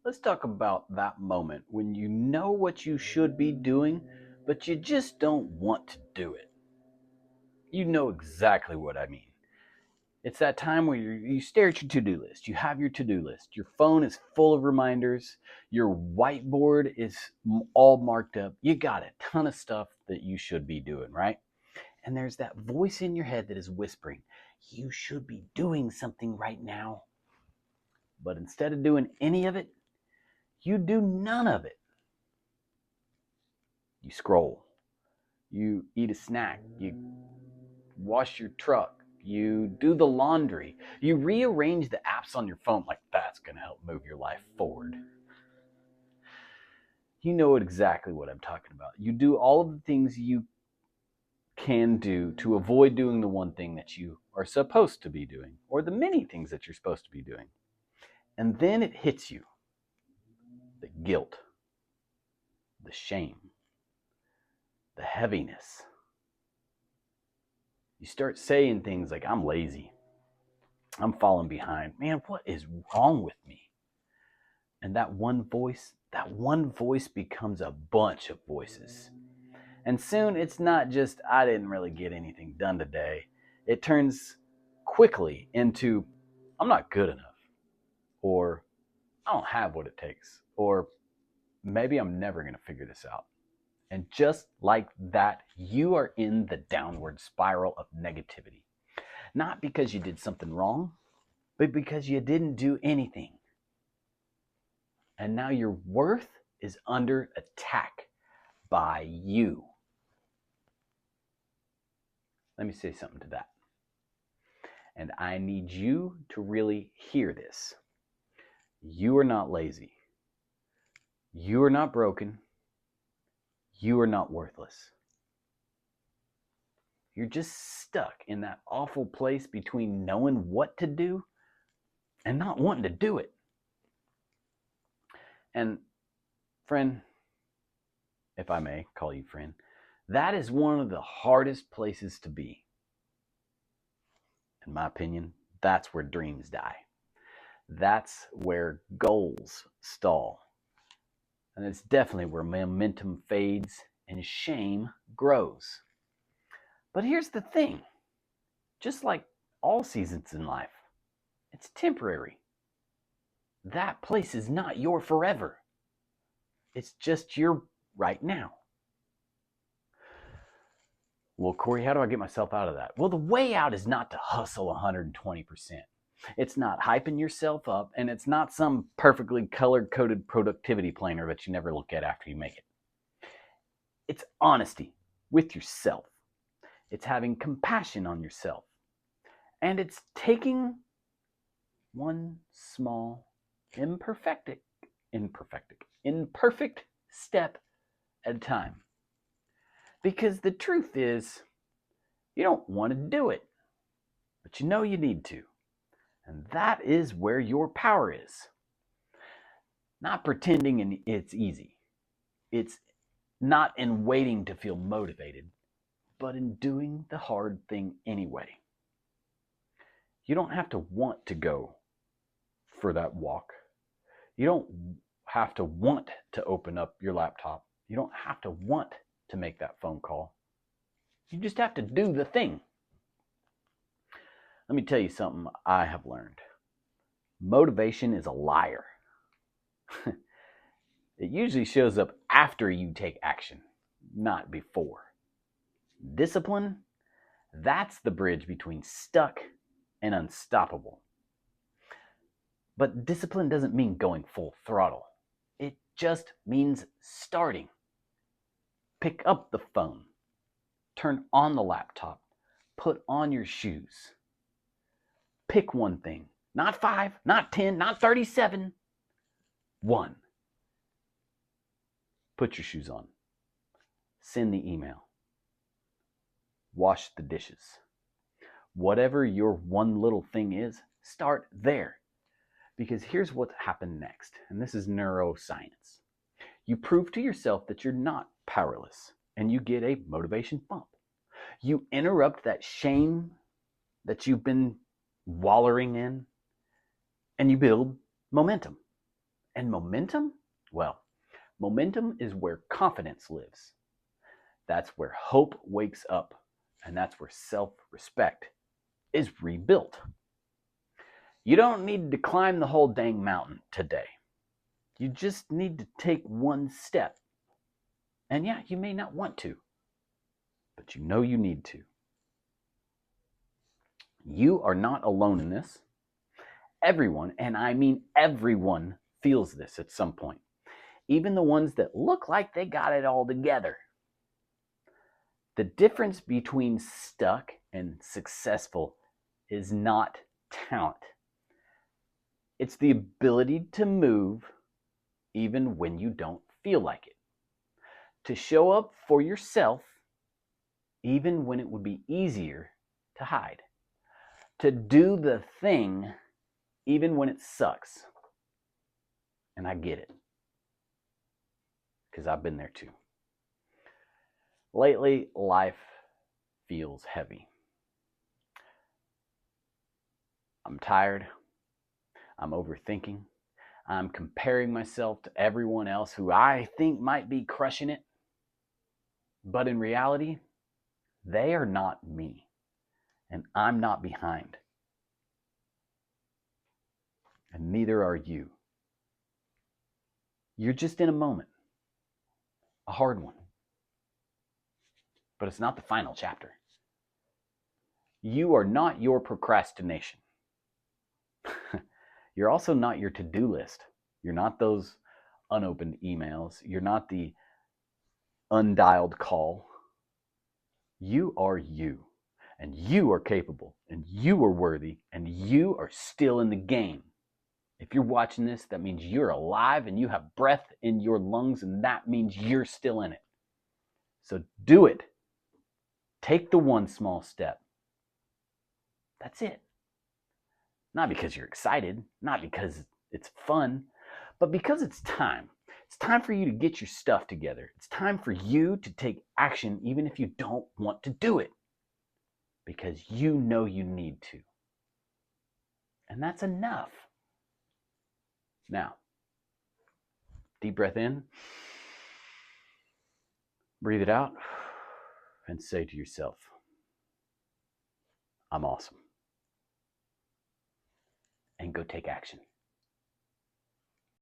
Let's talk about that moment when you know what you should be doing, but you just don't want to do it. You know exactly what I mean. It's that time where you stare at your to-do list. You have your to-do list. Your phone is full of reminders. Your whiteboard is all marked up. You got a ton of stuff that you should be doing, right? And there's that voice in your head that is whispering, you should be doing something right now. But instead of doing any of it, you do none of it. You scroll. You eat a snack. You wash your truck. You do the laundry. You rearrange the apps on your phone like that's going to help move your life forward. You know exactly what I'm talking about. You do all of the things you can do to avoid doing the one thing that you are supposed to be doing, or the many things that you're supposed to be doing. And then it hits you, the guilt, the shame, the heaviness. You start saying things like, I'm lazy. I'm falling behind. Man, what is wrong with me? And that one voice becomes a bunch of voices. And soon it's not just, I didn't really get anything done today. It turns quickly into, I'm not good enough. Or, I don't have what it takes. Or, maybe I'm never going to figure this out. And just like that, you are in the downward spiral of negativity. Not because you did something wrong, but because you didn't do anything. And now your worth is under attack by you. Let me say something to that. And I need you to really hear this. You are not lazy. You are not broken. You are not worthless. You're just stuck in that awful place between knowing what to do and not wanting to do it. And friend, if I may call you friend, that is one of the hardest places to be. In my opinion, that's where dreams die. That's where goals stall. And it's definitely where momentum fades and shame grows. But here's the thing. Just like all seasons in life, it's temporary. That place is not your forever. It's just your right now. Well, Corey, how do I get myself out of that? Well, the way out is not to hustle 120%. It's not hyping yourself up, and it's not some perfectly color-coded productivity planner that you never look at after you make it. It's honesty with yourself. It's having compassion on yourself. And it's taking one small, imperfect step at a time. Because the truth is, you don't want to do it, but you know you need to. And that is where your power is. Not pretending it's easy. It's not in waiting to feel motivated, but in doing the hard thing anyway. You don't have to want to go for that walk. You don't have to want to open up your laptop. You don't have to want to make that phone call. You just have to do the thing. Let me tell you something I have learned. Motivation is a liar. It usually shows up after you take action, not before. Discipline, that's the bridge between stuck and unstoppable. But discipline doesn't mean going full throttle. It just means starting. Pick up the phone. Turn on the laptop. Put on your shoes. Pick one thing. Not 5, not 10, not 37. 1. Put your shoes on. Send the email. Wash the dishes. Whatever your one little thing is, start there. Because here's what happened next, and this is neuroscience. You prove to yourself that you're not powerless, and you get a motivation bump. You interrupt that shame that you've been wallowing in, and you build momentum. And momentum? Well, momentum is where confidence lives. That's where hope wakes up. And that's where self respect is rebuilt. You don't need to climb the whole dang mountain today. You just need to take one step. And yeah, you may not want to, but you know you need to. You are not alone in this. Everyone, and I mean everyone, feels this at some point. Even the ones that look like they got it all together. The difference between stuck and successful is not talent. It's the ability to move even when you don't feel like it. To show up for yourself even when it would be easier to hide. To do the thing even when it sucks. And I get it, because I've been there too. Lately, life feels heavy. I'm tired. I'm overthinking. I'm comparing myself to everyone else who I think might be crushing it. But in reality, they are not me. And I'm not behind. And neither are you. You're just in a moment. A hard one. But it's not the final chapter. You are not your procrastination. You're also not your to-do list. You're not those unopened emails. You're not the undialed call. You are you. And you are capable. And you are worthy. And you are still in the game. If you're watching this, that means you're alive and you have breath in your lungs, and that means you're still in it. So do it. Take the one small step. That's it. Not because you're excited, not because it's fun, but because it's time. It's time for you to get your stuff together. It's time for you to take action even if you don't want to do it. Because you know you need to. And that's enough. Now, deep breath in. Breathe it out. And say to yourself, I'm awesome. And go take action.